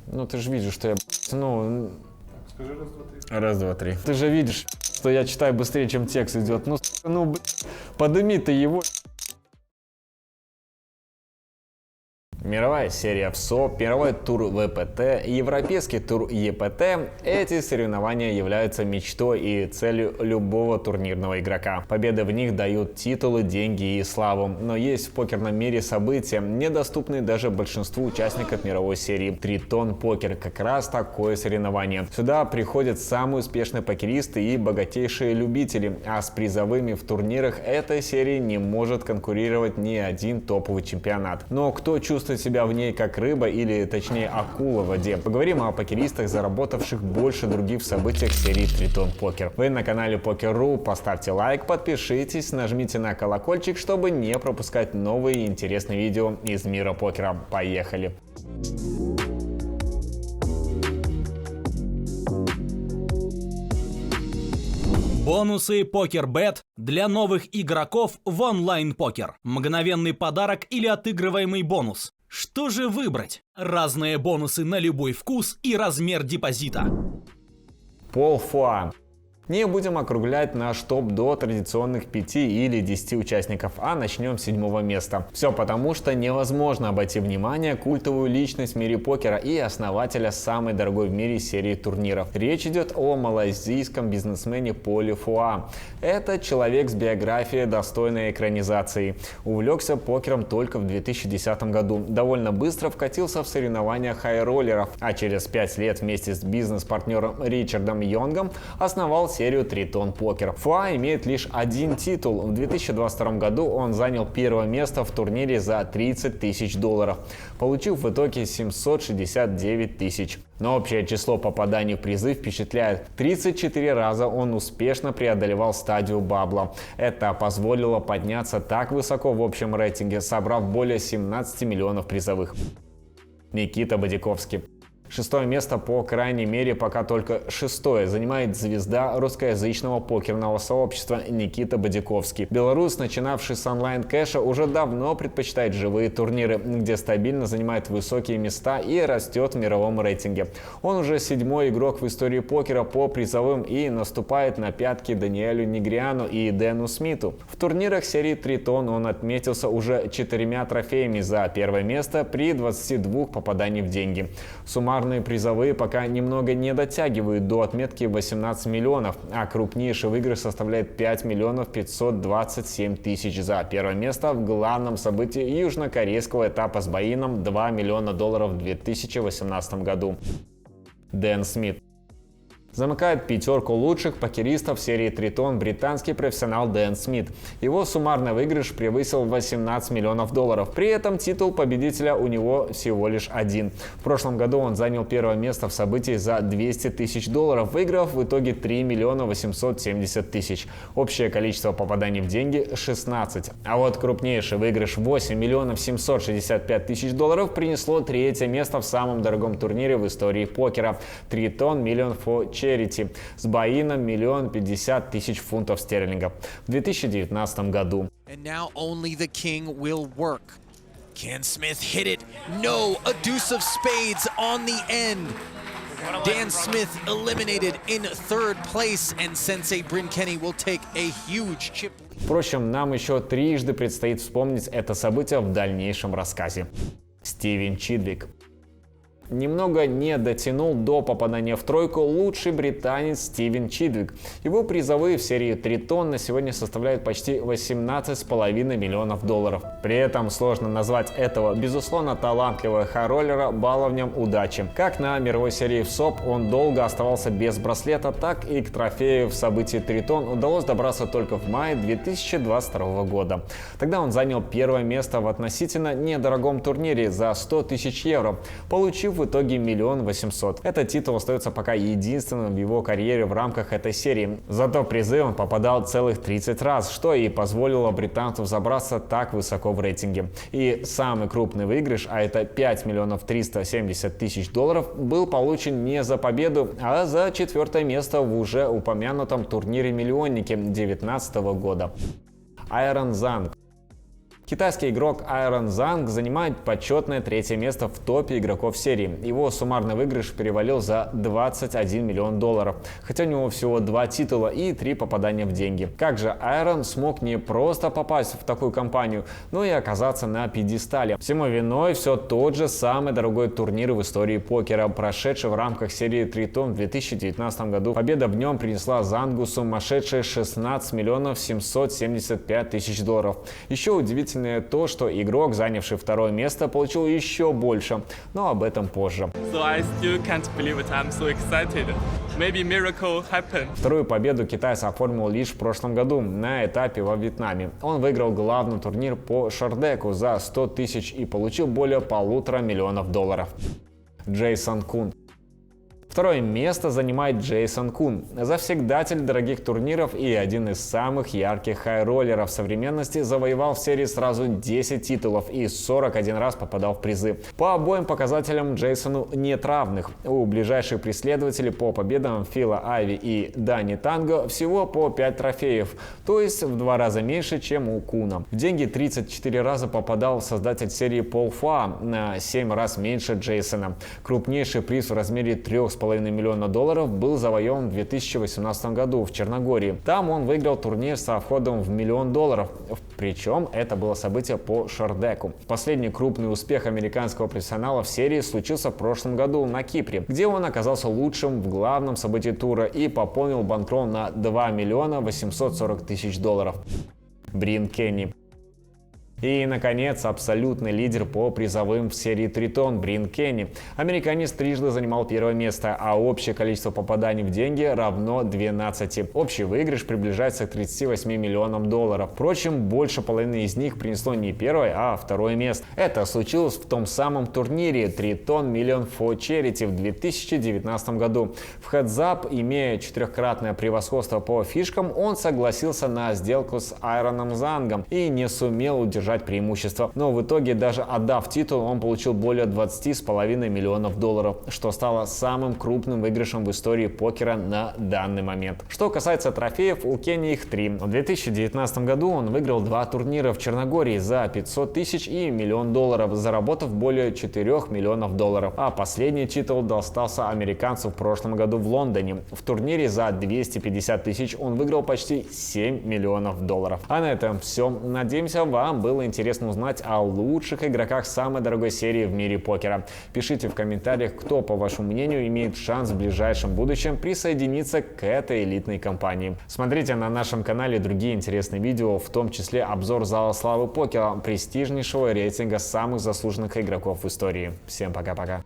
Ну ты же видишь, что я, ну... Скажи раз, два, три. Раз, два, три. Ты же видишь, что я читаю быстрее, чем текст идет. Ну, подыми ты его. Мировая серия ВСОП, мировой тур ВПТ, европейский тур ЕПТ – эти соревнования являются мечтой и целью любого турнирного игрока. Победы в них дают титулы, деньги и славу. Но есть в покерном мире события, недоступные даже большинству участников мировой серии. Тритон Покер – как раз такое соревнование. Сюда приходят самые успешные покеристы и богатейшие любители, а с призовыми в турнирах этой серии не может конкурировать ни один топовый чемпионат. Но кто чувствует себя в ней как рыба или точнее акула в воде? Поговорим о покеристах, заработавших больше других в событиях серии Тритон Покер. Вы на канале Poker.ru, поставьте лайк, подпишитесь, нажмите на колокольчик, чтобы не пропускать новые интересные видео из мира покера. Поехали! Бонусы PokerBet для новых игроков в онлайн-покер. Мгновенный подарок или отыгрываемый бонус. Что же выбрать? Разные бонусы на любой вкус и размер депозита. Пол Фуа. Не будем округлять наш топ до традиционных 5 или 10 участников, а начнем с 7 места. Все потому, что невозможно обойти внимание культовую личность в мире покера и основателя самой дорогой в мире серии турниров. Речь идет о малайзийском бизнесмене Поле Фуа. Это человек с биографией, достойной экранизации. Увлекся покером только в 2010 году. Довольно быстро вкатился в соревнования хай-роллеров, а через 5 лет вместе с бизнес-партнером Ричардом Йонгом основал серию Тритон Покер. Фуа имеет лишь один титул. В 2022 году он занял первое место в турнире за 30 тысяч долларов, получив в итоге 769 тысяч. Но общее число попаданий в призы впечатляет. 34 раза он успешно преодолевал стадию бабла. Это позволило подняться так высоко в общем рейтинге, собрав более 17 миллионов призовых. Никита Бодяковский. Шестое место, по крайней мере пока только шестое, занимает звезда русскоязычного покерного сообщества Никита Бодяковский. Белорус, начинавший с онлайн-кэша, уже давно предпочитает живые турниры, где стабильно занимает высокие места и растет в мировом рейтинге. Он уже 7-й игрок в истории покера по призовым и наступает на пятки Даниэлю Негриану и Дэну Смиту. В турнирах серии Тритон он отметился уже 4 трофеями за первое место при 22 попаданиях в деньги. Суммарные призовые пока немного не дотягивают до отметки 18 миллионов, а крупнейший выигрыш составляет 5 миллионов 527 тысяч за первое место в главном событии южнокорейского этапа с Баином 2 миллиона долларов в 2018 году. Дэн Смит. Замыкает пятерку лучших покеристов серии Тритон британский профессионал Дэн Смит. Его суммарный выигрыш превысил 18 миллионов долларов. При этом титул победителя у него всего лишь один. В прошлом году он занял первое место в событии за 200 тысяч долларов, выиграв в итоге 3 миллиона 870 тысяч. Общее количество попаданий в деньги 16. А вот крупнейший выигрыш 8 миллионов 765 тысяч долларов принесло третье место в самом дорогом турнире в истории покера – Тритон Million for Charity с Баином 1 050 000 фунтов стерлингов в 2019 году. And now only the king will work. Can Smith hit it? No, a deuce of spades on the end. Dan Smith eliminated in third place, and Sensei Bryn Kenny will take a huge chip. Впрочем, нам еще трижды предстоит вспомнить это событие в дальнейшем рассказе. Стивен Чидвик. Немного не дотянул до попадания в тройку лучший британец Стивен Чидвик. Его призовые в серии Тритон на сегодня составляют почти 18,5 миллионов долларов. При этом сложно назвать этого, безусловно, талантливого хай-роллера баловнем удачи. Как на мировой серии ВСОП он долго оставался без браслета, так и к трофею в событии Тритон удалось добраться только в мае 2022 года. Тогда он занял первое место в относительно недорогом турнире за 100 тысяч евро, получив в итоге 1 800 000. Этот титул остается пока единственным в его карьере в рамках этой серии. Зато в призы он попадал целых 30 раз, что и позволило британцу забраться так высоко в рейтинге. И самый крупный выигрыш, а это 5 миллионов 370 тысяч долларов, был получен не за победу, а за 4-е место в уже упомянутом турнире «Миллионники» 2019 года. Айрон Занг. Китайский игрок Iron Zhang занимает почетное 3-е место в топе игроков серии. Его суммарный выигрыш перевалил за 21 миллион долларов, хотя у него всего 2 титула и 3 попадания в деньги. Как же Iron смог не просто попасть в такую компанию, но и оказаться на пьедестале? Всему виной все тот же самый дорогой турнир в истории покера, прошедший в рамках серии Тритон в 2019 году. Победа в нем принесла Зангу сумасшедшие 16 миллионов 775 тысяч долларов. Еще удивительно то, что игрок, занявший 2-е место, получил еще больше, но об этом позже. So I still can't believe it. I'm so excited. Maybe miracle happened. Вторую победу китайец оформил лишь в прошлом году на этапе во Вьетнаме. Он выиграл главный турнир по шардеку за 100 тысяч и получил более 1,5 миллиона долларов. Джейсон Кун. 2-е место занимает Джейсон Кун, завсегдатель дорогих турниров и один из самых ярких хай-роллеров современности, завоевал в серии сразу 10 титулов и 41 раз попадал в призы. По обоим показателям Джейсону нет равных. У ближайших преследователей по победам Фила Айви и Дани Танго всего по 5 трофеев, то есть в 2 раза меньше, чем у Куна. В деньги 34 раза попадал создатель серии Пол Фуа, на 7 раз меньше Джейсона. Крупнейший приз в размере 3,5 миллиона долларов был завоеван в 2018 году в Черногории. Там он выиграл турнир со входом в $1 миллион. Причем это было событие по шардеку. Последний крупный успех американского профессионала в серии случился в прошлом году на Кипре, где он оказался лучшим в главном событии тура и пополнил банкролл на $2 миллиона 840 тысяч долларов. Брин Кенни. И, наконец, абсолютный лидер по призовым в серии Тритон Брин Кенни. Американец трижды занимал 1-е место, а общее количество попаданий в деньги равно 12. Общий выигрыш приближается к 38 миллионам долларов. Впрочем, больше половины из них принесло не 1-е, а 2-е место. Это случилось в том самом турнире Тритон Million for Charity в 2019 году. В хедзап, имея 4-кратное превосходство по фишкам, он согласился на сделку с Айроном Зангом и не сумел удержать преимущество. Но в итоге, даже отдав титул, он получил более 20,5 миллионов долларов, что стало самым крупным выигрышем в истории покера на данный момент. Что касается трофеев, у Кенни их 3. В 2019 году он выиграл 2 турнира в Черногории за 500 тысяч и $1 миллион, заработав более 4 миллионов долларов. А последний титул достался американцу в прошлом году в Лондоне. В турнире за 250 тысяч он выиграл почти $7 миллионов долларов. А на этом все. Надеемся, вам было интересно узнать о лучших игроках самой дорогой серии в мире покера. Пишите в комментариях, кто, по вашему мнению, имеет шанс в ближайшем будущем присоединиться к этой элитной компании. Смотрите на нашем канале другие интересные видео, в том числе обзор зала славы покера, престижнейшего рейтинга самых заслуженных игроков в истории. Всем пока-пока.